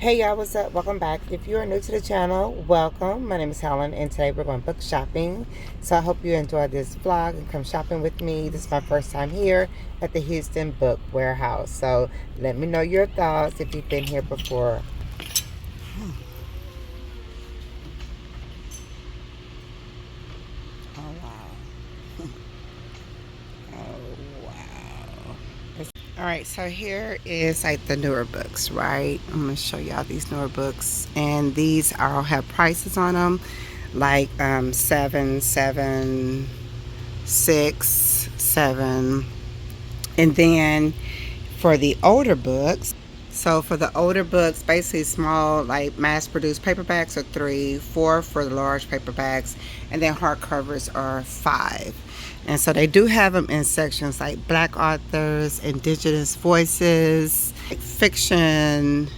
Hey y'all, what's up? Welcome back. If you are new to the channel, welcome. My name is Helen and today we're going book shopping. So I hope you enjoy this vlog and come shopping with me. This is my first time here at the Houston Book Warehouse. So let me know your thoughts if you've been here before. Oh wow. Oh wow. All right, so here is like the newer books, right? I'm gonna show y'all these newer books, and these all have prices on them, like 7, 6, 7, and then for the older books. So for the older books, basically small, like mass-produced paperbacks are 3, 4 for the large paperbacks, and then hardcovers are 5. And so they do have them in sections like Black authors, Indigenous voices, like fiction,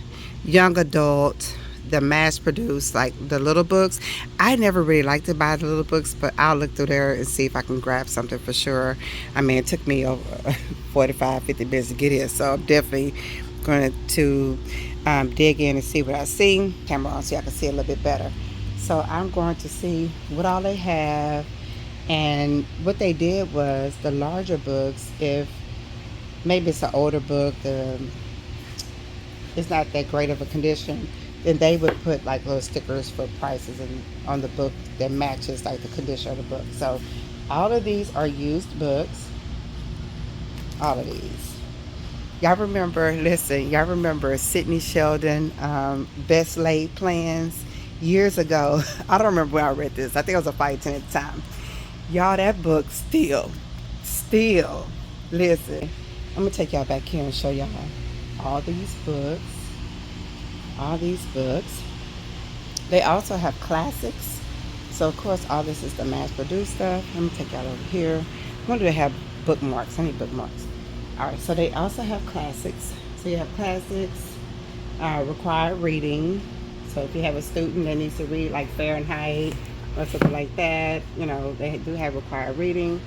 young adult, the mass-produced, like the little books. I never really liked to buy the little books, but I'll look through there and see if I can grab something for sure. I mean, it took me over 45, 50 minutes to get here, so I'm definitely going to dig in and see what I see. Camera on so I can see a little bit better. So I'm going to see what all they have. And what they did was the larger books, if maybe it's an older book, it's not that great of a condition, then they would put like little stickers for prices and on the book that matches like the condition of the book. So all of these are used books. All of these. Y'all remember, listen, y'all remember Sidney Sheldon, Best Laid Plans years ago? I don't remember when I read this. I think I was a fight at the time. Y'all, that book still, listen, I'm going to take y'all back here and show y'all all these books. All these books. They also have classics. So, of course, all this is the mass-produced stuff. Let me take y'all over here. What do they have? Bookmarks. I need bookmarks. All right, so they also have classics. So you have classics, required reading. So if you have a student that needs to read like Fahrenheit or something like that, you know, they do have required reading.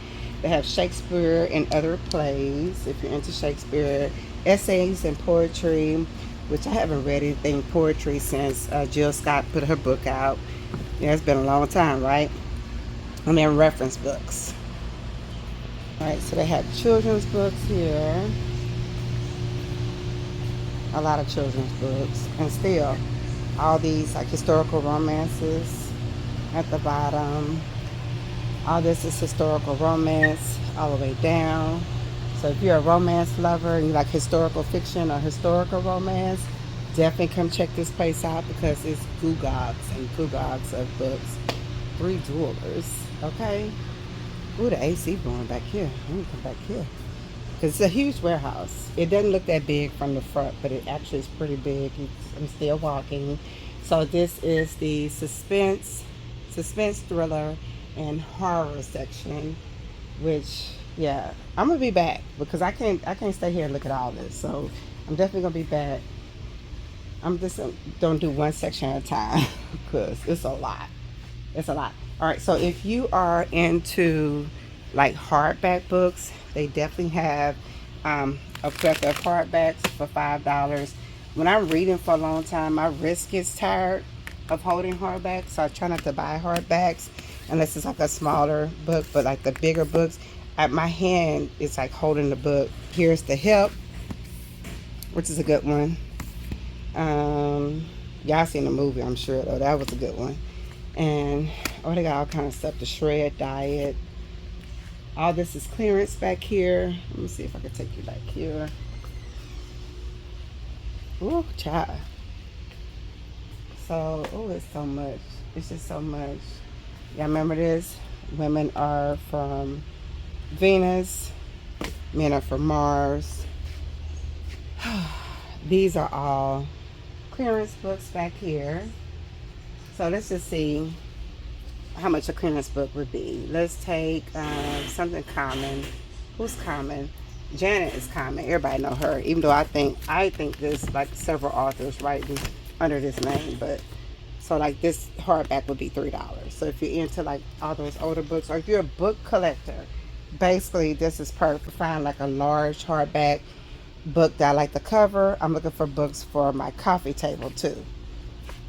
They have Shakespeare and other plays, if you're into Shakespeare, essays and poetry, which I haven't read anything poetry since Jill Scott put her book out. Yeah, it's been a long time, right? And then reference books. All right, so they have children's books here. A lot of children's books. And still, all these like historical romances at the bottom. All this is historical romance all the way down. So if you're a romance lover and you like historical fiction or historical romance, definitely come check this place out because it's googogs and googogs of books. 3 jewelers, okay? Ooh, the AC blowing back here. Let me come back here. Because it's a huge warehouse. It doesn't look that big from the front, but it actually is pretty big. I'm still walking. So this is the suspense, thriller, and horror section. Which, yeah, I'm gonna be back because I can't stay here and look at all this. So I'm definitely gonna be back. I'm just don't do one section at a time because it's a lot. It's a lot. All right, so if you are into like hardback books, they definitely have a plethora of hardbacks for $5. When I'm reading for a long time, my wrist gets tired of holding hardbacks, so I try not to buy hardbacks unless it's like a smaller book. But like the bigger books, my hand is like holding the book. Here's The Help, which is a good one. Y'all seen the movie, I'm sure, though. That was a good one. And oh, they got all kind of stuff. The Shred Diet. All this is clearance back here. Let me see if I can take you back here. Ooh, child. So, oh, it's so much. It's just so much. Y'all remember this? Women are from Venus. Men are from Mars. These are all clearance books back here. So let's just see how much a clearance book would be. Let's take something common. Who's common? Janet is common. Everybody know her. Even though I think there's like several authors writing under this name, but so like this hardback would be $3. So if you're into like all those older books, or if you're a book collector, basically this is perfect. Find like a large hardback book that I like the cover. I'm looking for books for my coffee table too.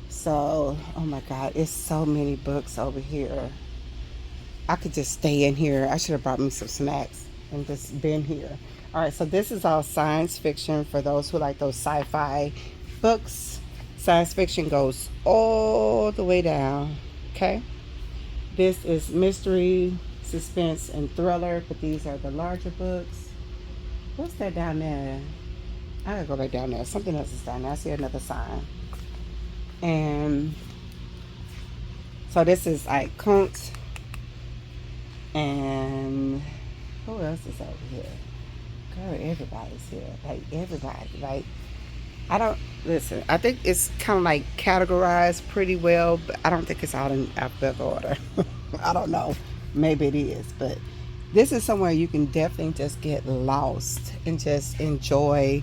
So, oh my God, it's so many books over here. I could just stay in here. I should have brought me some snacks and just been here. All right, so this is all science fiction for those who like those sci-fi books. Science fiction goes all the way down. Okay. This is mystery, suspense, and thriller, but these are the larger books. What's that down there? I gotta go back down there. Something else is down there. I see another sign. And so this is like Kuntz, and who else is over here? Girl, everybody's here. Like everybody. Like I don't listen. I think it's kind of like categorized pretty well, but I don't think it's all in alphabetical order. I don't know. Maybe it is, but this is somewhere you can definitely just get lost and just enjoy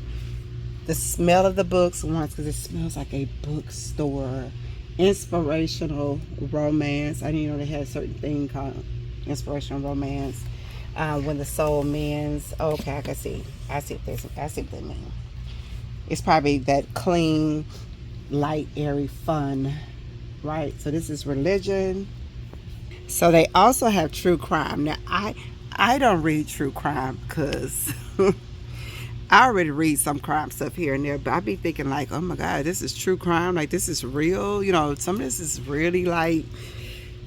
the smell of the books once, because it smells like a bookstore. Inspirational romance. I didn't know they had a certain thing called inspirational romance. When the soul mends. Okay, I can see. I see what they mean. It's probably that clean, light, airy fun, right? So this is religion. So they also have true crime. Now I don't read true crime because I already read some crime stuff here and there, but I be thinking like, oh my God, this is true crime. Like this is real. You know, some of this is really like,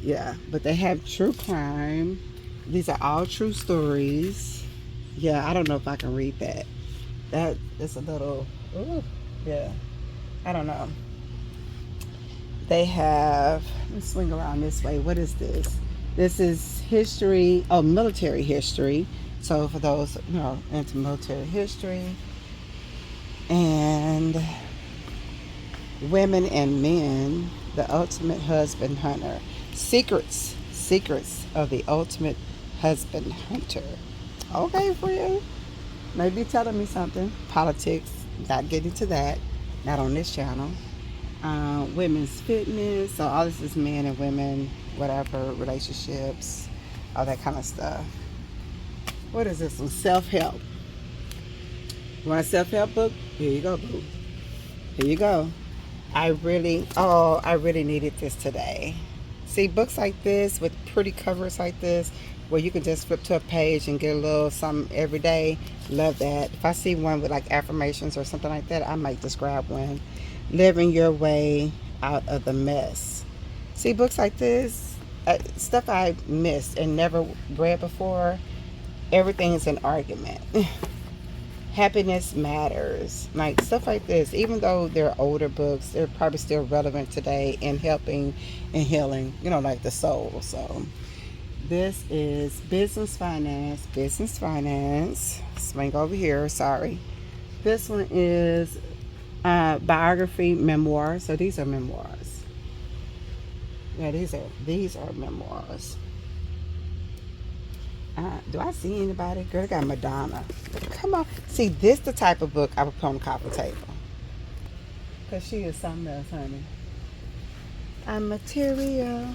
yeah. But they have true crime. These are all true stories. Yeah, I don't know if I can read that. That is a little, ooh, yeah. I don't know. They have, let's swing around this way. What is this? This is history, oh, military history. So for those, into military history, and women and men, the ultimate husband hunter. Secrets of the ultimate husband hunter. Okay, friend. Maybe telling me something. Politics, not getting to that. Not on this channel. Women's fitness. So all this is men and women, whatever, relationships, all that kind of stuff. What is this one? Self-help. You want a self-help book? Here you go, boo. Here you go. I really needed this today. See, books like this with pretty covers like this, where you can just flip to a page and get a little something every day. Love that. If I see one with like affirmations or something like that, I might just grab one. Living your way out of the mess. See, books like this, stuff I missed and never read before. Everything is an argument. Happiness matters. Like stuff like this, even though they're older books, they're probably still relevant today in helping and healing, like the soul. So this is business finance. Swing over here, sorry. This one is biography, memoirs. So these are memoirs. Yeah, these are memoirs. Do I see anybody? Girl, I got Madonna. Come on. See, this the type of book I would put on the coffee table. Because she is something else, honey. I'm material.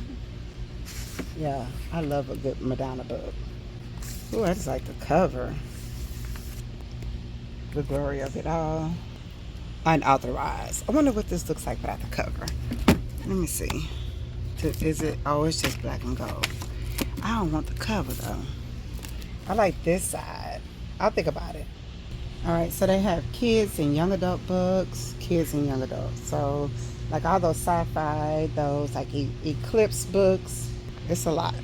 Yeah, I love a good Madonna book. Ooh, I just like the cover. The glory of it all. Unauthorized. I wonder what this looks like without the cover. Let me see. Is it? Oh, it's just black and gold. I don't want the cover though. I like this side. I'll think about it. All right, so they have kids and young adult books. Kids and young adults. So, like all those sci-fi, those like eclipse books. It's a lot.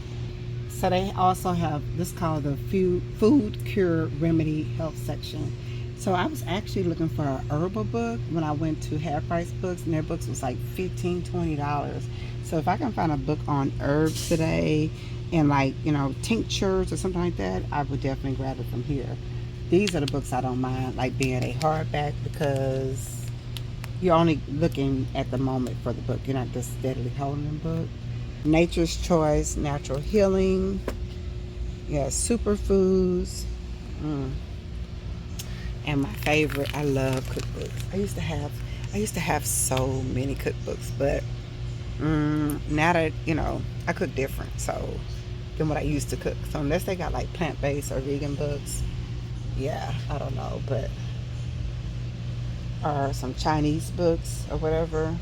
So they also have this called the food cure remedy health section. So I was actually looking for a herbal book when I went to Half Price Books, and their books was like $15-$20. So if I can find a book on herbs today and like, tinctures or something like that, I would definitely grab it from here. These are the books I don't mind, like being a hardback, because you're only looking at the moment for the book. You're not just steadily holding the book. Nature's Choice, Natural Healing. Yeah, Superfoods. And my favorite, I love cookbooks. I used to have so many cookbooks, but now that, I cook different than what I used to cook. So unless they got like plant-based or vegan books, yeah, I don't know, but or some Chinese books or whatever,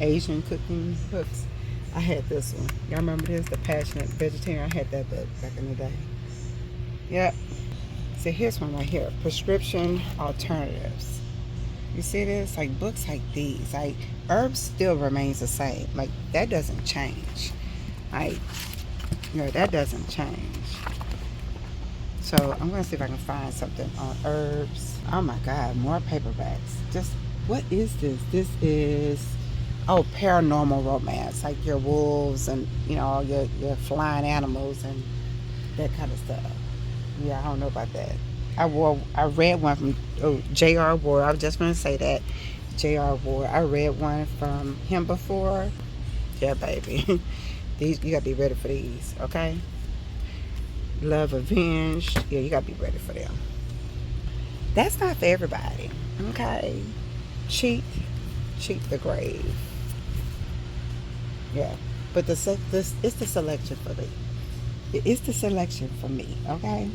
Asian cooking books. I had this one. Y'all remember this? The Passionate Vegetarian. I had that book back in the day. Yep. So here's one right here. Prescription Alternatives. You see this? Like books like these. Like herbs still remains the same. Like that doesn't change. Like, that doesn't change. So I'm gonna see if I can find something on herbs. Oh my God, more paperbacks. Just what is this? This is paranormal romance, like your wolves and all your flying animals and that kind of stuff. Yeah, I don't know about that. I read one from J.R. Ward. I was just gonna say that J.R. Ward. I read one from him before. Yeah, baby. These you gotta be ready for these, okay? Love Avenged. Yeah, you gotta be ready for them. That's not for everybody, okay? Cheat, cheat the grave. Yeah, but this it's the selection for me. It's the selection for me, okay?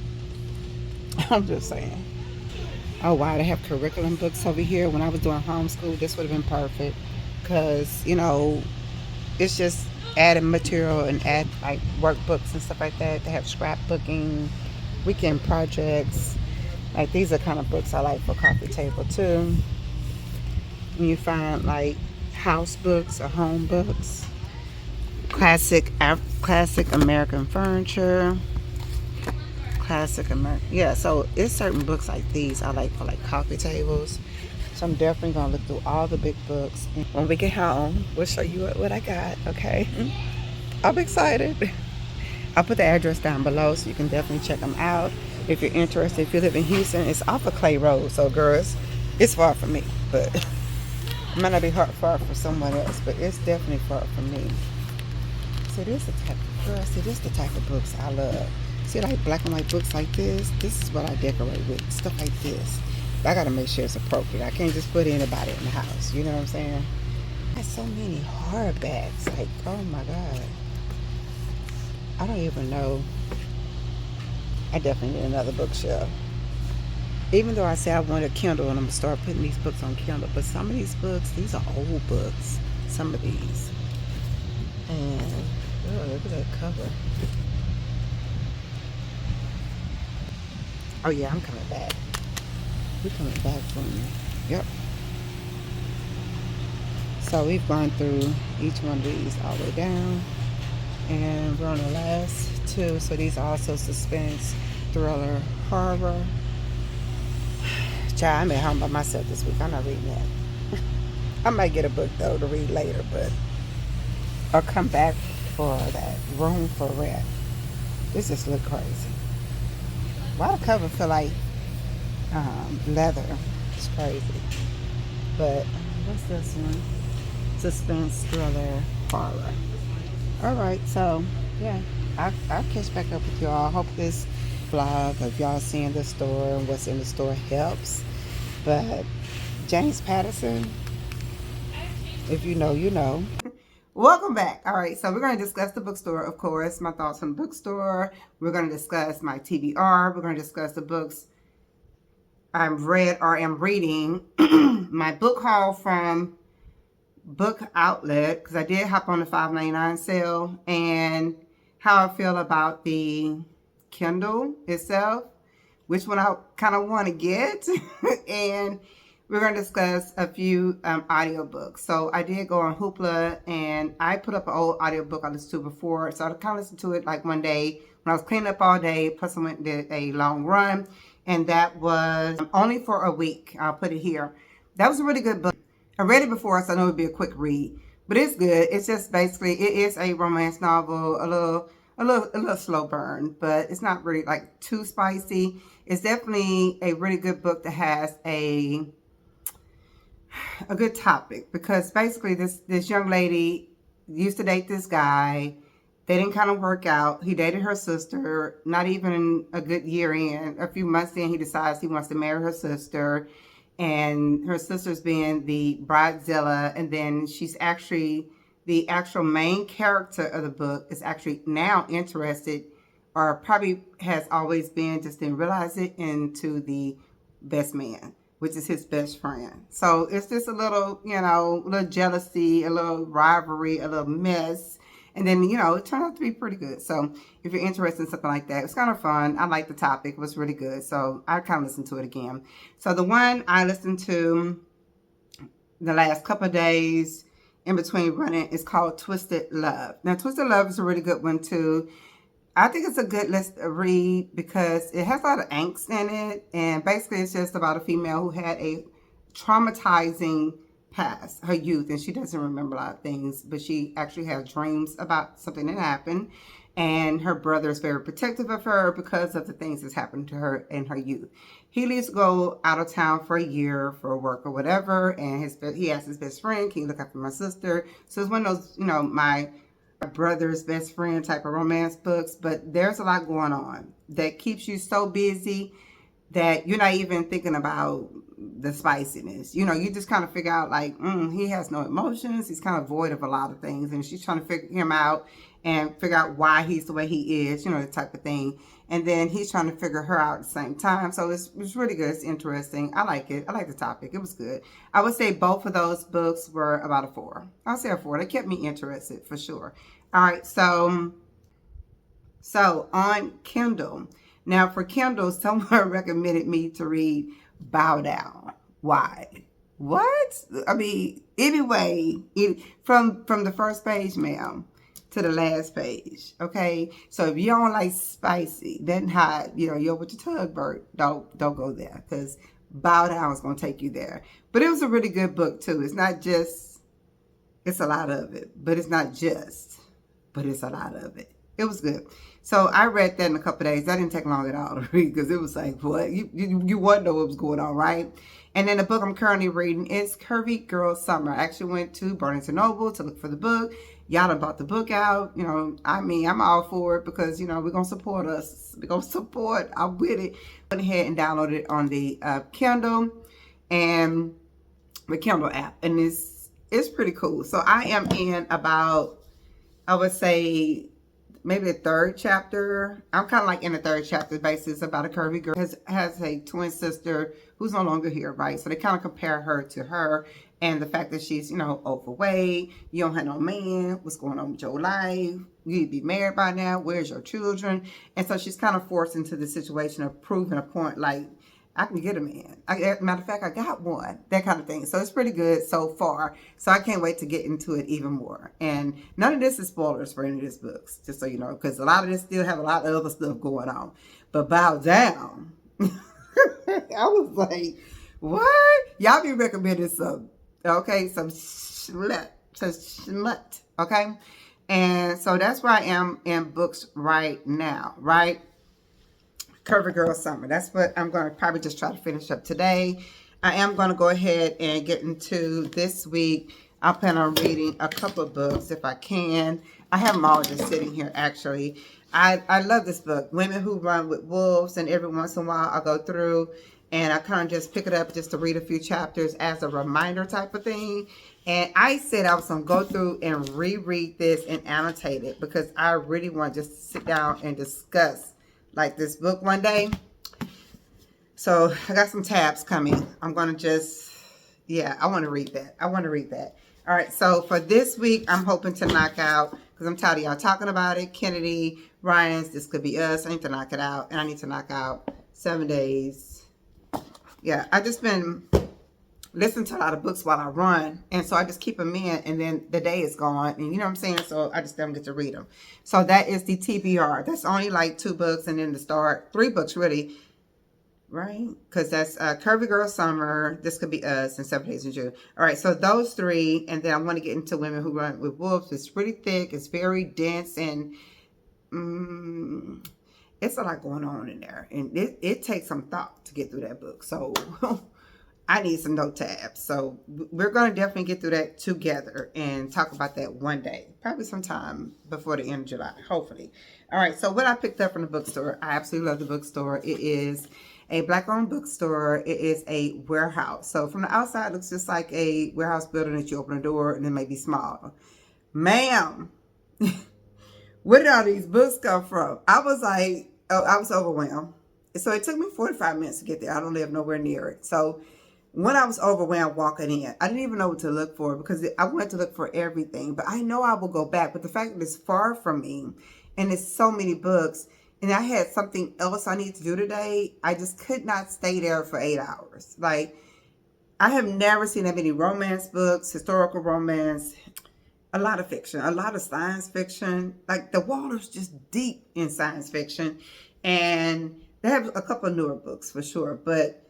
I'm just saying. Oh wow, they have curriculum books over here. When I was doing homeschool, this would have been perfect, cause it's just added material and add like workbooks and stuff like that. They have scrapbooking, weekend projects. Like these are kind of books I like for coffee table too. When you find like house books or home books, classic American furniture, classic American. Yeah, so it's certain books like these I like for like coffee tables. So I'm definitely gonna look through all the big books. When we get home, we'll show you what I got. Okay, I'm excited. I'll put the address down below so you can definitely check them out if you're interested. If you live in Houston, it's off of Clay Road. So girls, it's far from me, but it might not be far for someone else, but it's definitely far from me. So this is the type of girl. See, this is the type of books I love. See, like black and white books like this. This is what I decorate with. Stuff like this. But I gotta make sure it's appropriate. I can't just put anybody in the house. You know what I'm saying? I have so many hardbacks. Like, oh my God. I don't even know. I definitely need another bookshelf. Even though I say I want a Kindle and I'm gonna start putting these books on Kindle, but some of these books, these are old books. Some of these. And look at that cover. Oh yeah, I'm coming back. We're coming back from you. Yep. So we've gone through each one of these all the way down. And we're on the last two. So these are also suspense, thriller, horror. Child, I'm at home by myself this week. I'm not reading that. I might get a book though to read later, but or come back for that room for rent. This just look crazy. Why the cover feel like leather? It's crazy. But what's this one? Suspense, thriller, horror. All right, so yeah, I'll catch back up with y'all. I hope this vlog of y'all seeing the store and what's in the store helps. But James Patterson, if you know, you know. Welcome back. All right, so we're going to discuss the bookstore, of course, my thoughts on the bookstore. We're going to discuss my TBR. We're going to discuss the books I've read or am reading. My book haul from Book Outlet, because I did hop on the $5.99 sale, and how I feel about the Kindle itself, which one I kind of want to get, and we're going to discuss a few audiobooks. So I did go on Hoopla, and I put up an old audiobook I listened to before, so I kind of listened to it like one day when I was cleaning up all day, plus I went and did a long run, and that was only for a week. I'll put it here. That was a really good book. I read it before, so I know it would be a quick read, but it's good. It's just basically, it is a romance novel, a little slow burn, but it's not really like too spicy. It's definitely a really good book that has a good topic, because basically this young lady used to date this guy. They didn't kind of work out. He dated her sister, not even a good year in. A few months in, he decides he wants to marry her sister. And her sister's being the bridezilla, and then she's actually the actual main character of the book is actually now interested, or probably has always been, just didn't realize it, into the best man, which is his best friend. So it's just a little, a little jealousy, a little rivalry, a little mess. And then, it turned out to be pretty good. So if you're interested in something like that, it's kind of fun. I like the topic. It was really good. So I kind of listened to it again. So the one I listened to the last couple of days in between running is called Twisted Love. Now, Twisted Love is a really good one, too. I think it's a good list to read because it has a lot of angst in it. And basically, it's just about a female who had a traumatizing past, her youth, and she doesn't remember a lot of things, but she actually has dreams about something that happened. And her brother is very protective of her because of the things that's happened to her in her youth. He leaves to go out of town for a year for work or whatever, and he asks his best friend, can you look after my sister? So it's one of those, my brother's best friend type of romance books, but there's a lot going on that keeps you so busy that you're not even thinking about the spiciness. You just kind of figure out like, he has no emotions. He's kind of void of a lot of things. And she's trying to figure him out and figure out why he's the way he is, the type of thing. And then he's trying to figure her out at the same time. So it's really good. It's interesting. I like it. I like the topic. It was good. I would say both of those books were about a 4. I'll say a 4. They kept me interested for sure. All right. So on Kindle. Now for Kindle, someone recommended me to read Bow Down. Why? What? I mean, anyway, from the first page, ma'am, to the last page. Okay. So if you don't like spicy, then hot, you're with your tugboat, don't go there, because Bow Down is going to take you there. But it was a really good book too. It's not just, it's a lot of it, but it's not just, but it's a lot of it. It was good. So I read that in a couple of days. That didn't take long at all to read because it was like, what? You wonder what was going on, right? And then the book I'm currently reading is Curvy Girl Summer. I actually went to Barnes & Noble to look for the book. Y'all done bought the book out. I'm all for it because, we're going to support us. We're going to support. I'm with it. Went ahead and downloaded it on the Kindle and the Kindle app. And it's pretty cool. So I am in about, I would say, maybe the 3rd chapter. I'm kind of like in the 3rd chapter. Basically, it's about a curvy girl has a twin sister who's no longer here, right? So they kind of compare her to her, and the fact that she's, overweight. You don't have no man. What's going on with your life? You need to be married by now. Where's your children? And so she's kind of forced into the situation of proving a point, like, I can get a man. Matter of fact, I got one. That kind of thing. So it's pretty good so far. So I can't wait to get into it even more. And none of this is spoilers for any of these books, just so you know, because a lot of this still have a lot of other stuff going on. But Bow Down, I was like, what? Y'all be recommending some, okay, some schmut, okay? And so that's where I am in books right now, right? Curvy Girl Summer. That's what I'm going to probably just try to finish up today. I am going to go ahead and get into this week. I plan on reading a couple of books if I can. I have them all just sitting here, actually. I love this book, Women Who Run with Wolves, and every once in a while I go through and I kind of just pick it up just to read a few chapters as a reminder type of thing. And I said I was going to go through and reread this and annotate it because I really want to just sit down and discuss like this book one day. So I got some tabs coming. I'm going to just, I want to read that. All right. So for this week, I'm hoping to knock out, because I'm tired of y'all talking about it, Kennedy, Ryan's, This Could Be Us. I need to knock it out. And I need to knock out 7 days. Yeah. I just been listening to a lot of books while I run. And so I just keep them in, and then the day is gone. And you know what I'm saying? So I just don't get to read them. So that is the TBR. That's only like 2 books and then the start. 3 books really. Right? Because that's Curvy Girl Summer, This Could Be Us, and 7 Days in June. All right. So those 3. And then I want to get into Women Who Run with Wolves. It's pretty thick. It's very dense. And it's a lot going on in there. And it takes some thought to get through that book. So I need some note tabs. So we're going to definitely get through that together and talk about that one day. Probably sometime before the end of July, hopefully. All right. So what I picked up from the bookstore, I absolutely love the bookstore. It is a Black-owned bookstore. It is a warehouse. So from the outside, it looks just like a warehouse building that you open a door and it may be small. Ma'am, where did all these books come from? I was like, I was overwhelmed. So it took me 45 minutes to get there. I don't live nowhere near it. So when I was overwhelmed walking in, I didn't even know what to look for because I wanted to look for everything. But I know I will go back. But the fact that it's far from me and it's so many books and I had something else I need to do today, I just could not stay there for 8 hours. Like, I have never seen that many romance books, historical romance, a lot of fiction, a lot of science fiction. Like, the water's just deep in science fiction. And they have a couple of newer books for sure. But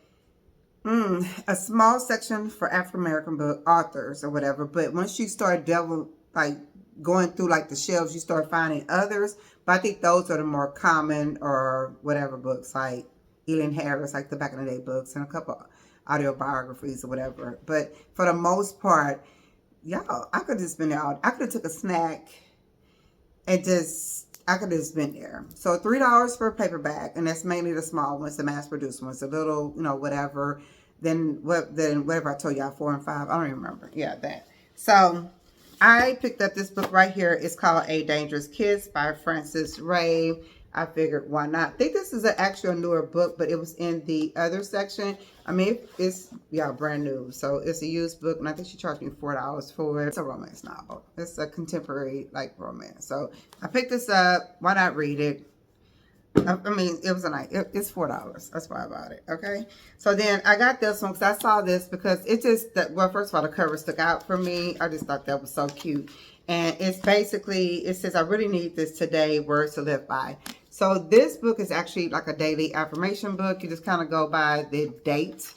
a small section for African American book authors or whatever. But once you start going through like the shelves, you start finding others. But I think those are the more common or whatever books, like Elin Harris, like the back in the day books, and a couple autobiographies or whatever. But for the most part, y'all, I could have just been out. I could have took a snack and I could have just been there. So $3 for a paperback, and that's mainly the small ones, the mass-produced ones, the little, whatever. Then whatever I told y'all, 4 and 5. I don't even remember. Yeah, that. So I picked up this book right here. It's called A Dangerous Kiss by Frances Ray. I figured, why not? I think this is actually a newer book, but it was in the other section. I mean, it's brand new. So it's a used book, and I think she charged me $4 for it. It's a romance novel. It's a contemporary, like, romance. So I picked this up. Why not read it? I mean, it was a night. It's $4. That's why I bought it. Okay. So then I got this one because I saw this because it just, well, first of all, the cover stuck out for me. I just thought that was so cute. And it's basically, it says, I really need this today, words to live by. So this book is actually like a daily affirmation book. You just kind of go by the date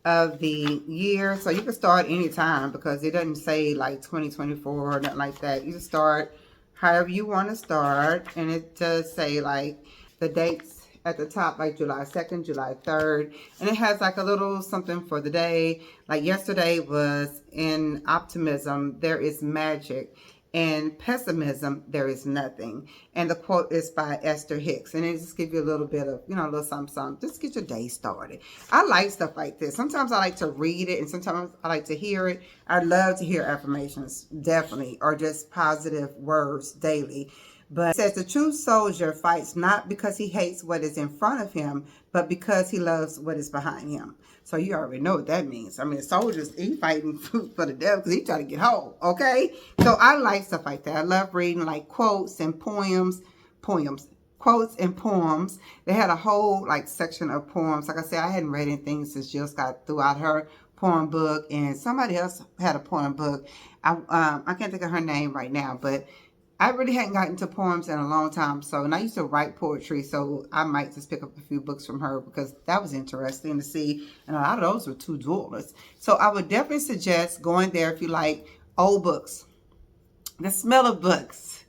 of the year. So you can start anytime because it doesn't say like 2024 or nothing like that. You just start however you want to start. And it does say like the dates at the top, like July 2nd, July 3rd. And it has like a little something for the day. Like yesterday was, in optimism, there is magic. And pessimism, there is nothing. And the quote is by Esther Hicks. And it just gives you a little bit of, a little something. Just get your day started. I like stuff like this. Sometimes I like to read it, and sometimes I like to hear it. I love to hear affirmations, definitely, or just positive words daily. But it says the true soldier fights not because he hates what is in front of him, but because he loves what is behind him. So you already know what that means. I mean, soldiers, he fighting for the devil because he trying to get home, okay? So I like stuff like that. I love reading like quotes and poems. Quotes and poems. They had a whole like section of poems. Like I said, I hadn't read anything since Jill Scott threw out her poem book, and somebody else had a poem book. I can't think of her name right now, but I really hadn't gotten to poems in a long time. So, and I used to write poetry, so I might just pick up a few books from her because that was interesting to see. And a lot of those were $2. So I would definitely suggest going there if you like old books, the smell of books,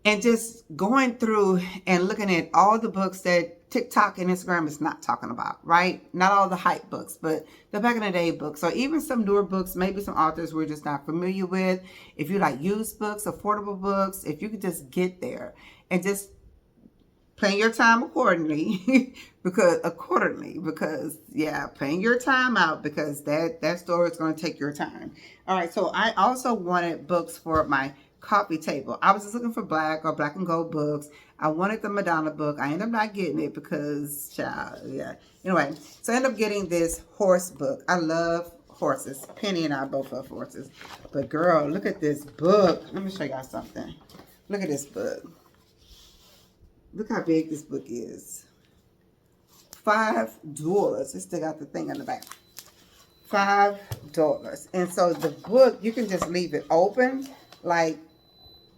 and just going through and looking at all the books that TikTok and Instagram is not talking about, right? Not all the hype books, but the back in the day books, or even some newer books, maybe some authors we're just not familiar with. If you like used books, affordable books, if you could just get there and just plan your time accordingly, because yeah, plan your time out because that store is going to take your time. All right, so I also wanted books for my coffee table. I was just looking for black or black and gold books. I wanted the Madonna book. I ended up not getting it because, child, yeah. Anyway, so I ended up getting this horse book. I love horses. Penny and I both love horses. But girl, look at this book. Let me show y'all something. Look at this book. Look how big this book is. $5. It still got the thing on the back. $5. And so the book, you can just leave it open, like,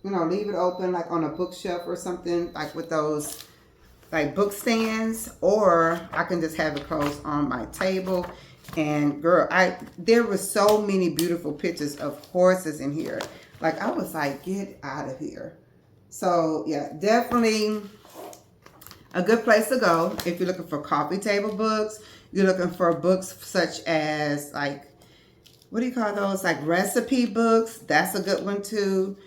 leave it open like on a bookshelf or something, like with those like book stands, or I can just have it closed on my table. And girl, there were so many beautiful pictures of horses in here. Like, I was like, get out of here. So yeah, definitely a good place to go if you're looking for coffee table books. You're looking for books such as like, what do you call those? Like recipe books. That's a good one too.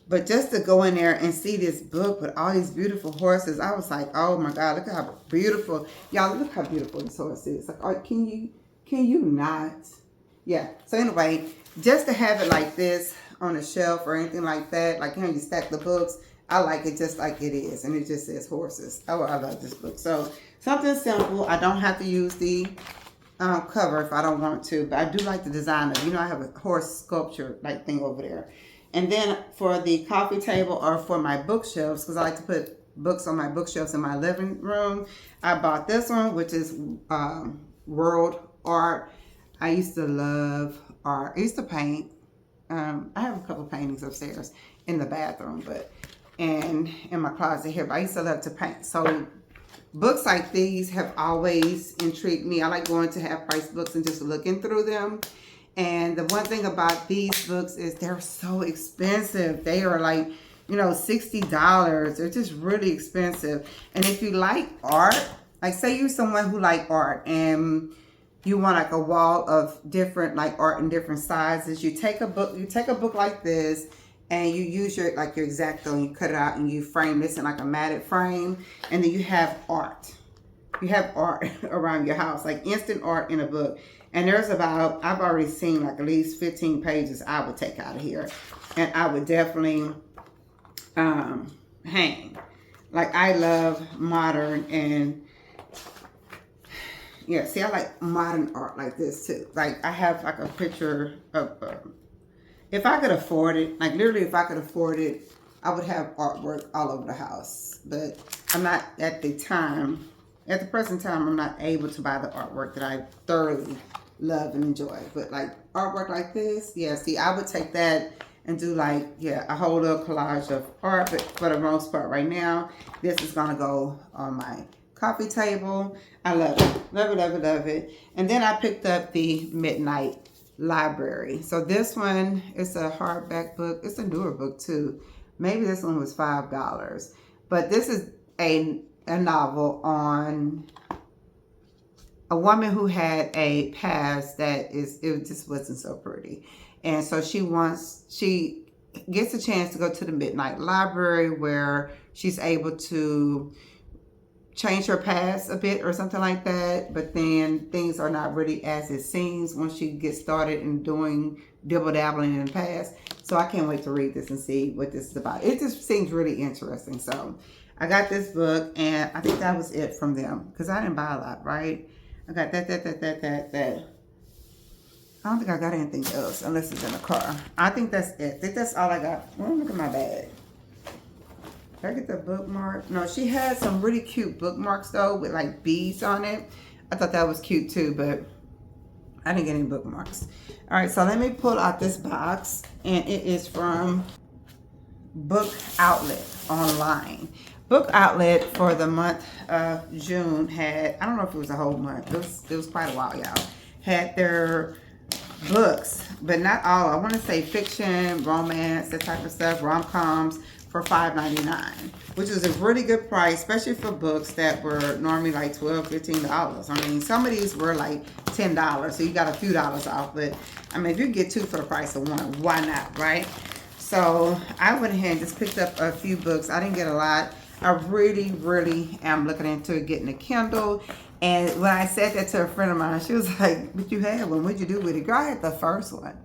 But just to go in there and see this book with all these beautiful horses, I was like, oh my God, look how beautiful. Y'all, look how beautiful this horse is. Like, can you not? Yeah. So anyway, just to have it like this on a shelf or anything like that, like, you stack the books. I like it just like it is. And it just says horses. Oh, I love this book. So something simple. I don't have to use the cover if I don't want to, but I do like the design of, I have a horse sculpture like thing over there. And then for the coffee table or for my bookshelves, because I like to put books on my bookshelves in my living room, I bought this one, which is world art. I used to love art. I used to paint. I have a couple paintings upstairs in the bathroom, but and in my closet here, but I used to love to paint. So books like these have always intrigued me. I like going to half price books and just looking through them. And the one thing about these books is they're so expensive. They are like, $60. They're just really expensive. And if you like art, like say you're someone who like art and you want like a wall of different like art in different sizes, you take a book like this and you use your X-Acto and you cut it out and you frame this in like a matted frame, and then you have art. You have art around your house, like instant art in a book. And there's about, I've already seen like at least 15 pages I would take out of here. And I would definitely hang. Like I love modern and yeah, see I like modern art like this too. Like I have like a picture of, if I could afford it, like literally if I could afford it, I would have artwork all over the house. But I'm not at the present time, I'm not able to buy the artwork that I thoroughly love and enjoy. But like artwork like this, yeah, see, I would take that and do like, yeah, a whole little collage of art. But for the most part right now, this is gonna go on my coffee table. I love it, love it, love it, love it. And then I picked up the Midnight Library. So this one is a hardback book. It's a newer book too. Maybe this one was $5. But this is a novel on a woman who had a past it just wasn't so pretty. And so she gets a chance to go to the Midnight Library where she's able to change her past a bit or something like that, but then things are not really as it seems once she gets started in doing dibble-dabbling in the past. So I can't wait to read this and see what this is about. It just seems really interesting. So I got this book, and I think that was it from them because I didn't buy a lot, right? I got that. I don't think I got anything else unless it's in the car. I think that's it. I think that's all I got. Oh, look at my bag. Did I get the bookmark? No, she had some really cute bookmarks though with like beads on it. I thought that was cute too, but I didn't get any bookmarks. All right, so let me pull out this box, and it is from Book Outlet online. Book Outlet for the month of June had, I don't know if it was a whole month, it was quite a while, y'all, had their books, but not all. I want to say fiction, romance, that type of stuff, rom-coms, for $5.99, which is a really good price, especially for books that were normally like $12, $15. I mean, some of these were like $10, so you got a few dollars off. But I mean, if you get two for the price of one, why not, right? So I went ahead and just picked up a few books. I didn't get a lot. I really, really am looking into getting a Kindle. And when I said that to a friend of mine, she was like, "But you had one. What'd you do with it?" Girl, I had the first one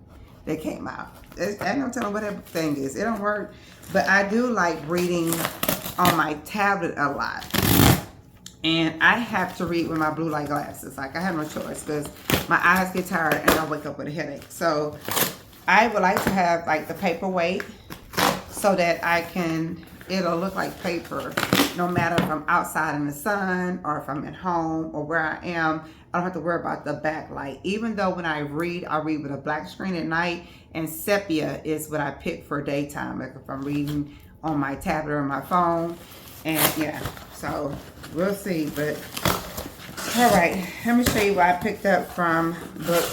that came out. I don't tell them what that thing is. It don't work. But I do like reading on my tablet a lot. And I have to read with my blue light glasses. Like, I have no choice because my eyes get tired and I wake up with a headache. So I would like to have like the paperweight so that it'll look like paper no matter if I'm outside in the sun or if I'm at home or where I am. I don't have to worry about the backlight. Even though when I read with a black screen at night, and sepia is what I pick for daytime, like if I'm reading on my tablet or my phone. And yeah, so we'll see. But all right, let me show you what I picked up from Book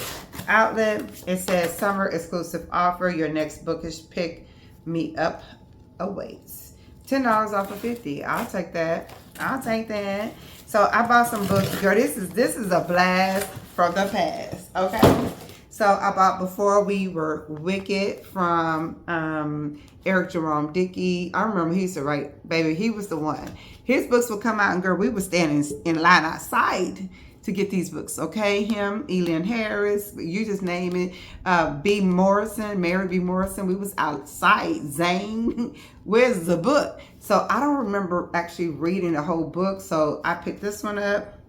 Outlet. It says summer exclusive offer. Your next bookish pick me up awaits. $10 off of $50. I'll take that. I'll take that. So I bought some books. Girl, this is a blast from the past. Okay. So I bought Before We Were Wicked from Eric Jerome Dickey. I remember he used to write, baby, he was the one. His books would come out, and girl, we were standing in line outside to get these books, okay? Him, Elian Harris, you just name it. B. Morrison, Mary B. Morrison, we was outside. Zane, where's the book? So I don't remember actually reading the whole book, so I picked this one up.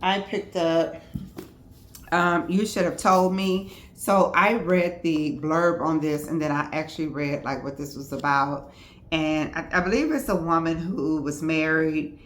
I picked up You Should Have Told Me. So I read the blurb on this, and then I actually read like what this was about. And I believe it's a woman who was married.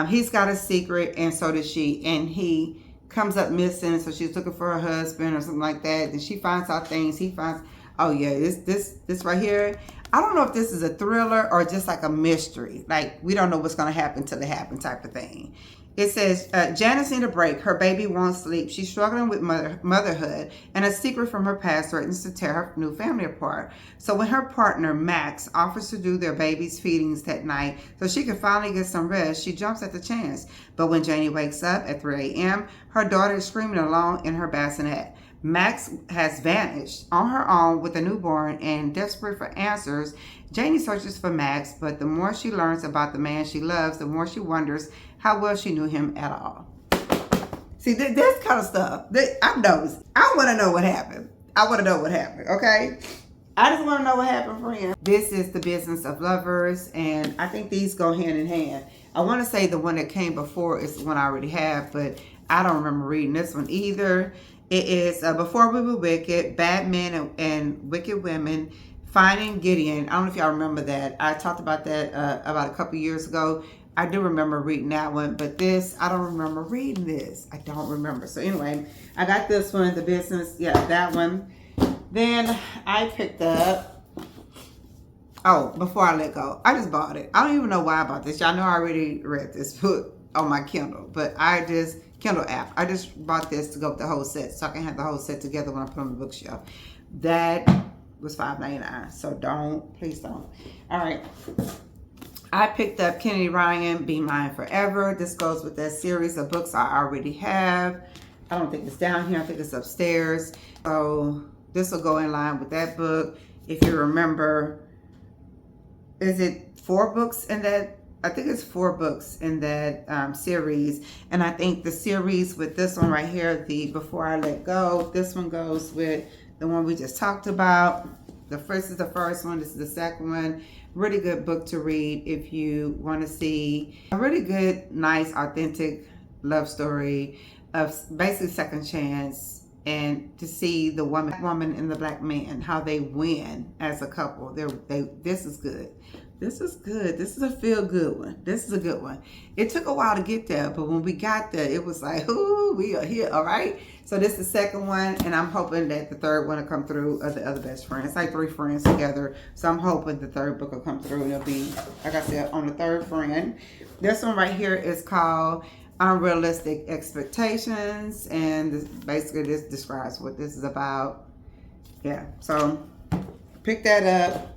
He's got a secret, and so does she. And he comes up missing, so she's looking for her husband or something like that. And she finds out things. He finds, oh yeah, this right here. I don't know if this is a thriller or just like a mystery. Like we don't know what's going to happen till it happens type of thing. It says, Janice needs a break. Her baby won't sleep. She's struggling with motherhood, and a secret from her past threatens to tear her new family apart. So when her partner, Max, offers to do their baby's feedings that night so she can finally get some rest, she jumps at the chance. But when Janie wakes up at 3 a.m., her daughter is screaming along in her bassinet. Max has vanished on her own with a newborn, and desperate for answers, Janie searches for Max, but the more she learns about the man she loves, the more she wonders how well she knew him at all. See, this kind of stuff, I'm nosy. I want to know what happened. I want to know what happened, okay? I just want to know what happened, friend. This is The Business of Lovers, and I think these go hand in hand. I want to say the one that came before is the one I already have, but I don't remember reading this one either. It is Before We Were Wicked, Bad Men and Wicked Women, Finding Gideon. I don't know if y'all remember that. I talked about that about a couple years ago. I do remember reading that one, but this, I don't remember reading this. I don't remember. So anyway, I got this one, The Business, yeah, that one. Then I picked up, oh, Before I Let Go. I just bought it. I don't even know why I bought this. Y'all know I already read this book on my Kindle, but Kindle app. I just bought this to go with the whole set, so I can have the whole set together when I put on the bookshelf. That was $5.99, so please don't. All right. I picked up Kennedy Ryan, Be Mine Forever. This goes with that series of books I already have. I don't think it's down here. I think it's upstairs. So this will go in line with that book. If you remember, is it 4 books in that? I think it's 4 books in that series. And I think the series with this one right here, the Before I Let Go, this one goes with the one we just talked about. The first is the first one. This is the second one. Really good book to read if you want to see a really good, nice, authentic love story of basically second chance, and to see the woman and the black man, how they win as a couple. This is good. This is good. This is a feel-good one. This is a good one. It took a while to get there, but when we got there, it was like, ooh, we are here, all right? So this is the second one, and I'm hoping that the third one will come through of the other best friends. It's like 3 friends together, so I'm hoping the third book will come through, and it'll be, like I said, on the third friend. This one right here is called Unrealistic Expectations, and basically this describes what this is about. Yeah, so pick that up.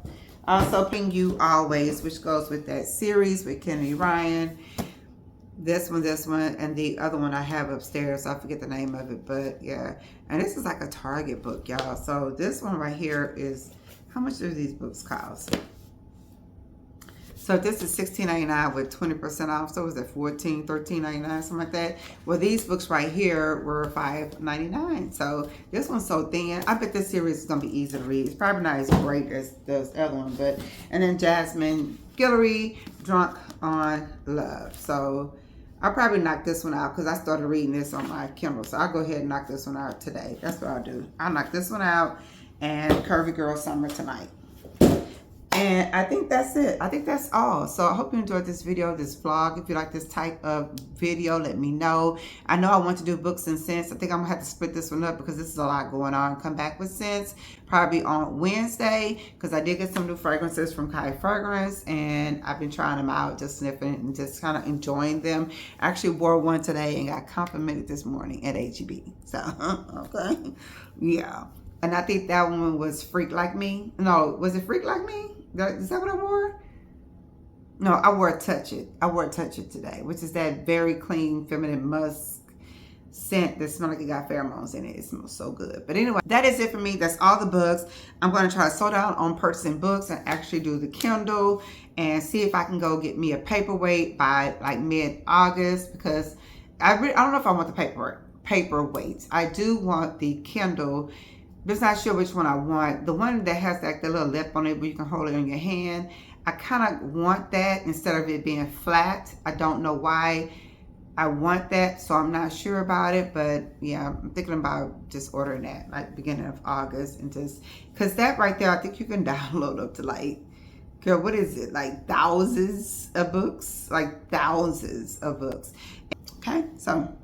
Also, Ping You Always, which goes with that series with Kennedy Ryan. This one, and the other one I have upstairs. I forget the name of it, but yeah. And this is like a Target book, y'all. So this one right here is, how much do these books cost? So this is $16.99 with 20% off. So was it $14, $13.99, something like that? Well, these books right here were $5.99. So this one's so thin. I bet this series is gonna be easy to read. It's probably not as great as the other one, but and then Jasmine Guillory, Drunk on Love. So I'll probably knock this one out because I started reading this on my Kindle. So I'll go ahead and knock this one out today. That's what I'll do. I'll knock this one out and Curvy Girl Summer tonight. And I think that's it. I think that's all. So I hope you enjoyed this video, this vlog. If you like this type of video, let me know. I know I want to do books and scents. I think I'm going to have to split this one up because this is a lot going on. Come back with scents probably on Wednesday because I did get some new fragrances from Kai Fragrance and I've been trying them out, just sniffing and just kind of enjoying them. I actually wore one today and got complimented this morning at HEB. So, okay. Yeah. And I think that one was Freak Like Me. No, was it Freak Like Me? Is that what I wore? No, I wore Touch It. I wore Touch It today, which is that very clean, feminine musk scent that smells like it got pheromones in it. It smells so good. But anyway, that is it for me. That's all the books. I'm going to try to slow down on purchasing books and actually do the Kindle and see if I can go get me a paperweight by like mid-August because I don't know if I want the paperweight. I do want the Kindle. Just not sure which one I want. The one that has like the little lip on it where you can hold it in your hand. I kind of want that instead of it being flat. I don't know why. I want that, so I'm not sure about it, but yeah, I'm thinking about just ordering that like beginning of August, and just because that right there, I think you can download up to like, girl, what is it, like thousands of books, like thousands of books. Okay, so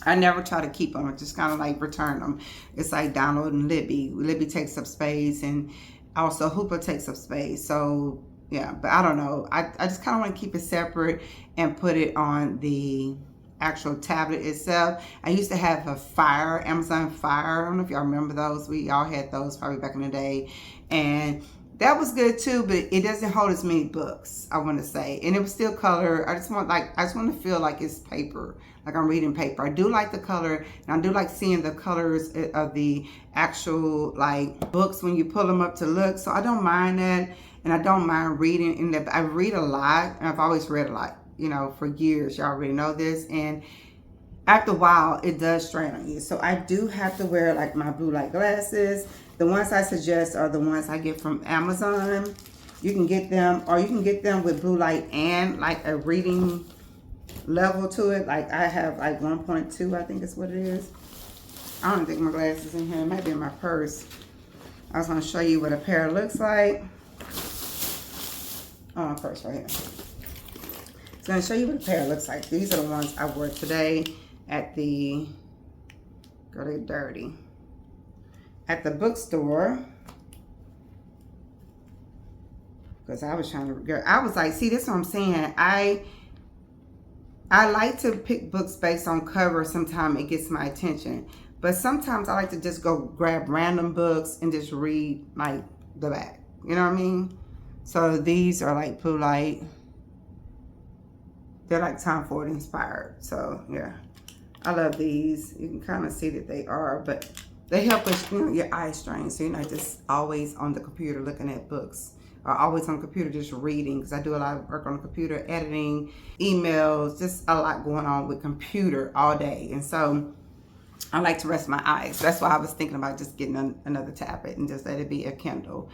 I never try to keep them. I just kind of like return them. It's like downloading Libby. Libby takes up space, and also Hooper takes up space. So yeah, but I don't know. I just kind of want to keep it separate and put it on the actual tablet itself. I used to have a Fire, Amazon Fire. I don't know if y'all remember those. We all had those probably back in the day. And that was good too, but it doesn't hold as many books, I want to say. And it was still color. I just want to feel like it's paper, like I'm reading paper. I do like the color, and I do like seeing the colors of the actual like books when you pull them up to look. So I don't mind that, and I don't mind reading. And I read a lot, and I've always read a lot, you know, for years. Y'all already know this. And after a while, it does strain on you. So I do have to wear like my blue light glasses. The ones I suggest are the ones I get from Amazon. You can get them, or you can get them with blue light and like a reading level to it. Like I have like 1.2, I think is what it is. I don't think my glasses in here. It might be in my purse. I was going to show you what a pair looks like. Oh, my purse right here. It's going to show you what a pair looks like. These are the ones I wore today at the, girl, they're dirty, at the bookstore, because I was trying to, I was like, see, this is what I'm saying. I like to pick books based on cover. Sometimes it gets my attention, but sometimes I like to just go grab random books and just read like the back, you know what I mean? So these are like blue light. They're like Tom Ford inspired. So yeah, I love these. You can kind of see that they are, but they help us, you know, your eye strain, so you're not just always on the computer looking at books, or always on the computer just reading, because I do a lot of work on the computer, editing, emails, just a lot going on with computer all day. And so I like to rest my eyes. That's why I was thinking about just getting another tablet and just let it be a Kindle.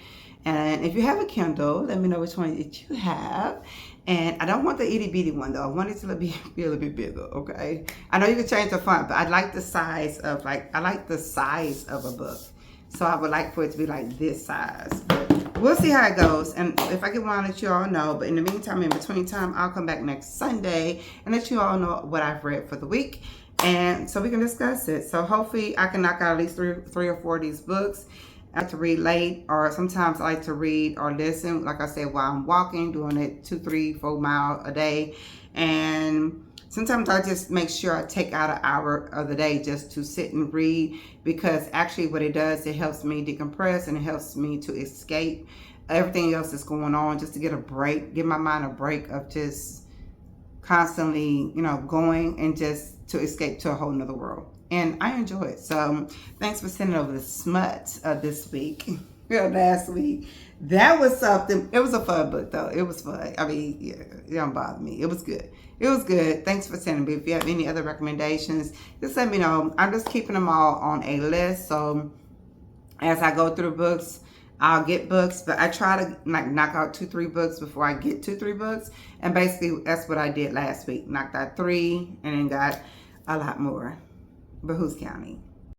And if you have a Kindle, let me know which one that you have. And I don't want the itty bitty one though. I want it to be a little bit bigger, okay? I know you can change the font, but I like the size of a book. So I would like for it to be like this size. But we'll see how it goes. And if I get one, I'll let you all know. But in the meantime, in between time, I'll come back next Sunday and let you all know what I've read for the week. And so we can discuss it. So hopefully I can knock out at least three or four of these books. I like to read late, or sometimes I like to read or listen, like I said, while I'm walking, doing it 2, 3, 4 miles a day. And sometimes I just make sure I take out an hour of the day just to sit and read, because actually what it does, it helps me decompress, and it helps me to escape everything else that's going on, just to get a break, give my mind a break of just constantly, you know, going, and just to escape to a whole nother world. And I enjoy it. So thanks for sending over the smut this week. Last week. That was something. It was a fun book though. It was fun. I mean, yeah, it don't bother me. It was good. It was good. Thanks for sending me. If you have any other recommendations, just let me know. I'm just keeping them all on a list. So as I go through the books, I'll get books, but I try to like knock out 2, 3 books before I get 2, 3 books. And basically that's what I did last week. Knocked out 3 and then got a lot more. But who's counting?